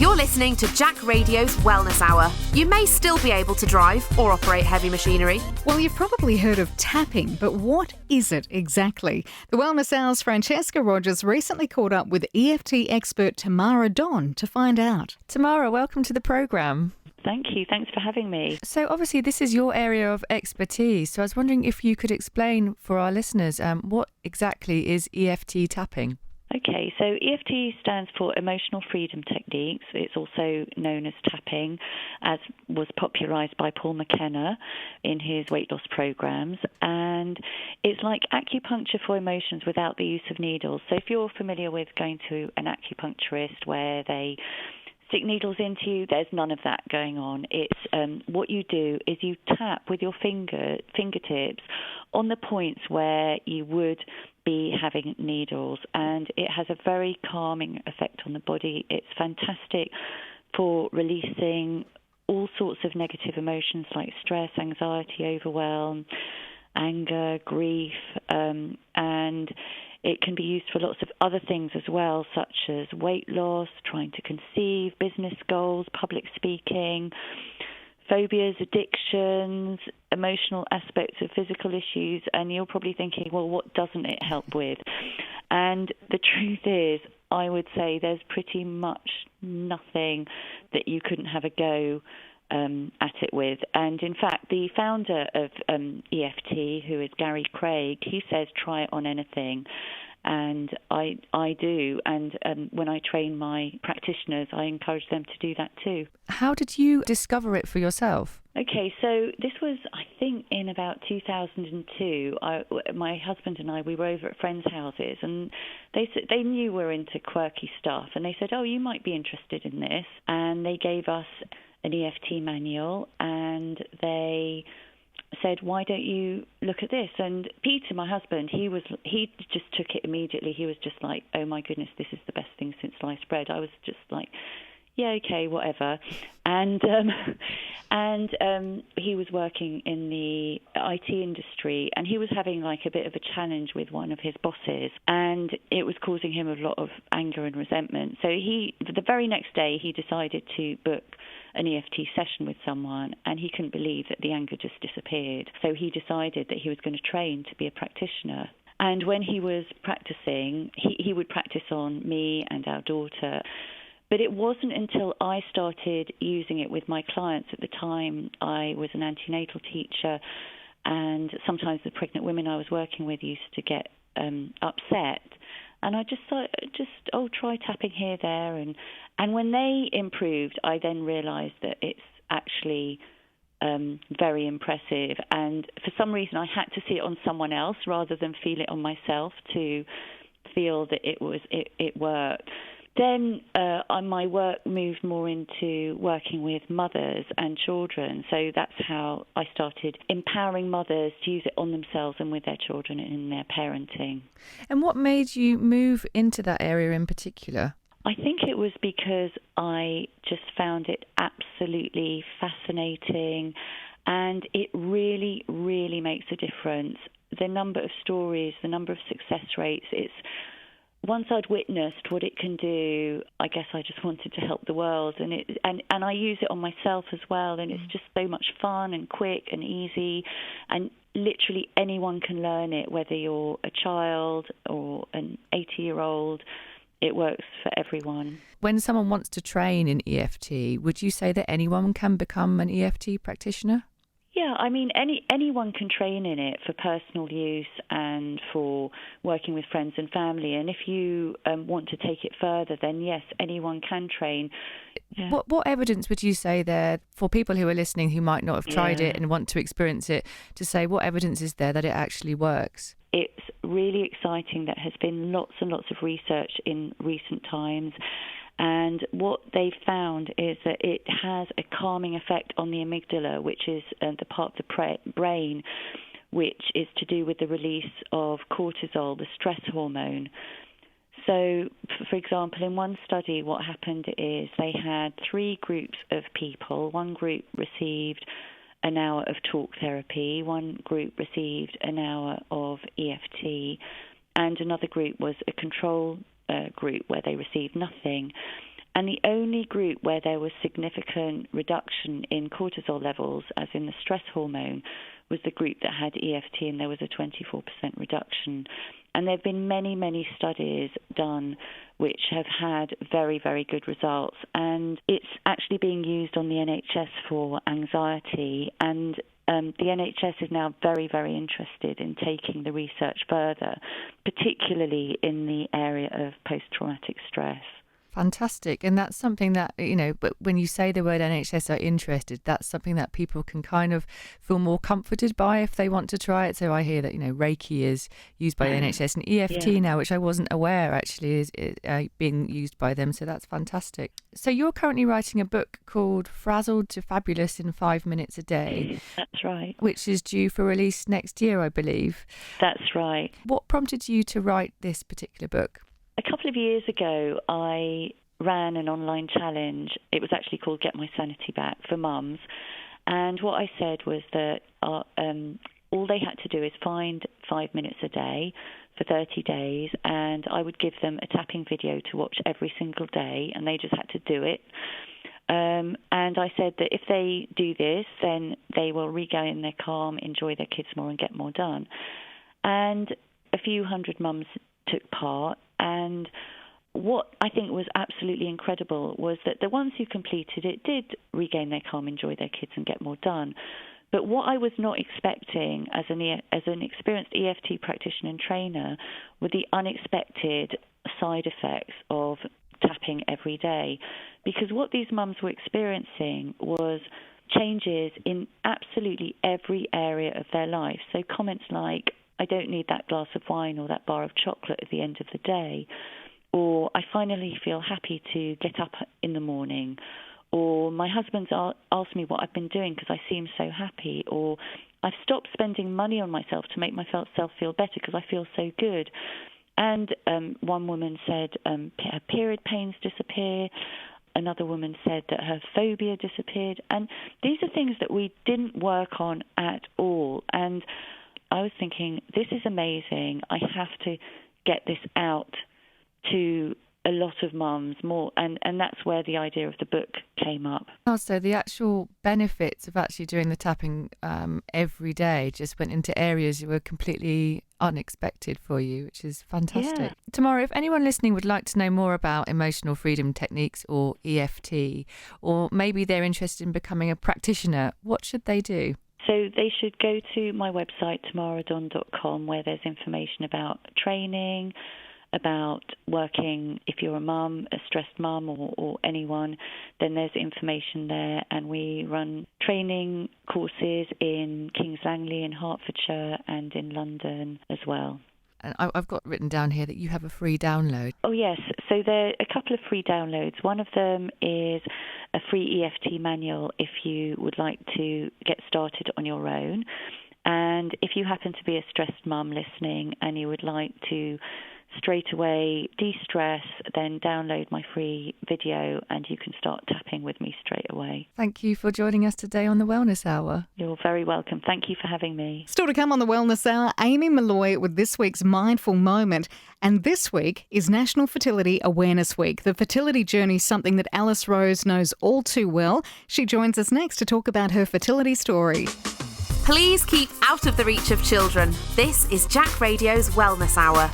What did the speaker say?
You're listening to Jack Radio's Wellness Hour. You may still be able to drive or operate heavy machinery. Well, you've probably heard of tapping, but what is it exactly? The Wellness Hour's Francesca Rogers recently caught up with EFT expert Tamara Don to find out. Tamara, welcome to the programme. Thank you. Thanks for having me. So obviously this is your area of expertise. So I was wondering if you could explain for our listeners what exactly is EFT tapping? Okay, so EFT stands for Emotional Freedom Techniques. It's also known as tapping, as was popularised by Paul McKenna in his weight loss programs. And it's like acupuncture for emotions without the use of needles. So if you're familiar with going to an acupuncturist where they stick needles into you, there's none of that going on. It's what you do is you tap with your fingertips on the points where you would be having needles, and it has a very calming effect on the body. It's fantastic for releasing all sorts of negative emotions like stress, anxiety, overwhelm, anger, grief, and it can be used for lots of other things as well, such as weight loss, trying to conceive, business goals, public speaking, phobias, addictions, emotional aspects of physical issues. And you're probably thinking, well, what doesn't it help with? And the truth is, I would say there's pretty much nothing that you couldn't have a go at it with. And in fact, the founder of EFT, who is Gary Craig, he says try it on anything. And I do. And when I train my practitioners, I encourage them to do that too. How did you discover it for yourself? Okay, so this was, I think, in about 2002. My husband and I, we were over at friends' houses, and they knew we were into quirky stuff, and they said, oh, you might be interested in this. And they gave us an EFT manual, and they said, why don't you look at this? And Peter, my husband, he just took it immediately. He was just like, oh my goodness, this is the best thing since sliced bread. I was just like, yeah, okay, whatever. And he was working in the IT industry, and he was having like a bit of a challenge with one of his bosses, and it was causing him a lot of anger and resentment. So the very next day, he decided to book an EFT session with someone, and he couldn't believe that the anger just disappeared. So he decided that he was going to train to be a practitioner. And when he was practicing, he would practice on me and our daughter. But it wasn't until I started using it with my clients. At the time, I was an antenatal teacher, and sometimes the pregnant women I was working with used to get upset. And I just thought, try tapping here, there. And when they improved, I then realised that it's actually very impressive. And for some reason, I had to see it on someone else rather than feel it on myself to feel that it worked. Then my work moved more into working with mothers and children. So that's how I started empowering mothers to use it on themselves and with their children in their parenting. And what made you move into that area in particular? I think it was because I just found it absolutely fascinating, and it really, really makes a difference. The number of stories, the number of success rates, once I'd witnessed what it can do, I guess I just wanted to help the world, and I use it on myself as well, and it's just so much fun and quick and easy, and literally anyone can learn it, whether you're a child or an 80-year-old. It works for everyone. When someone wants to train in EFT, would you say that anyone can become an EFT practitioner? Yeah, I mean, anyone can train in it for personal use and for working with friends and family. And if you want to take it further, then yes, anyone can train. Yeah. What evidence would you say there for people who are listening who might not have tried it and want to experience it, to say what evidence is there that it actually works? It's really exciting. There has been lots and lots of research in recent times. And what they've found is that it has a calming effect on the amygdala, which is the part of the brain which is to do with the release of cortisol, the stress hormone. So, for example, in one study, what happened is they had 3 groups of people. One group received an hour of talk therapy, one group received an hour of EFT, and another group was a control group where they received nothing. And the only group where there was significant reduction in cortisol levels, as in the stress hormone, was the group that had EFT, and there was a 24% reduction. And there have been many, many studies done which have had very, very good results. And it's actually being used on the NHS for anxiety. And the NHS is now very, very interested in taking the research further, particularly in the area of post-traumatic stress. Fantastic. And that's something that, but when you say the word NHS are interested, that's something that people can kind of feel more comforted by if they want to try it. So I hear that, Reiki is used by the NHS, and EFT now, which I wasn't aware actually is being used by them. So that's fantastic. So you're currently writing a book called Frazzled to Fabulous in 5 Minutes a Day. That's right. Which is due for release next year, I believe. That's right. What prompted you to write this particular book? A couple of years ago, I ran an online challenge. It was actually called Get My Sanity Back for mums. And what I said was that all they had to do is find 5 minutes a day for 30 days, and I would give them a tapping video to watch every single day, and they just had to do it. And I said that if they do this, then they will regain their calm, enjoy their kids more, and get more done. And a few hundred mums took part. And what I think was absolutely incredible was that the ones who completed it did regain their calm, enjoy their kids, and get more done. But what I was not expecting as an experienced EFT practitioner and trainer were the unexpected side effects of tapping every day. Because what these mums were experiencing was changes in absolutely every area of their life. So comments like, I don't need that glass of wine or that bar of chocolate at the end of the day, or I finally feel happy to get up in the morning, or my husband's asked me what I've been doing because I seem so happy, or I've stopped spending money on myself to make myself feel better because I feel so good. And one woman said her period pains disappear. Another woman said that her phobia disappeared. And these are things that we didn't work on at all. And I was thinking, this is amazing. I have to get this out to a lot of mums more, and that's where the idea of the book came up. Oh, so the actual benefits of actually doing the tapping every day just went into areas that were completely unexpected for you, which is fantastic. Yeah. Tamara, if anyone listening would like to know more about emotional freedom techniques or EFT, or maybe they're interested in becoming a practitioner, what should they do? So they should go to my website, tamaradon.com, where there's information about training, about working if you're a mum, a stressed mum, or anyone. Then there's information there, and we run training courses in Kings Langley in Hertfordshire and in London as well. And I've got written down here that you have a free download. Oh, yes. So there are a couple of free downloads. One of them is a free EFT manual if you would like to get started on your own. And if you happen to be a stressed mum listening and you would like to straight away de-stress, then download my free video and you can start tapping with me straight away. Thank you for joining us today on the Wellness Hour. You're very welcome. Thank you for having me. Still to come on the Wellness Hour, Amy Malloy with this week's Mindful Moment. And this week is National Fertility Awareness Week. The fertility journey is something that Alice Rose knows all too well. She joins us next to talk about her fertility story. Please keep out of the reach of children. This is Jack Radio's Wellness Hour.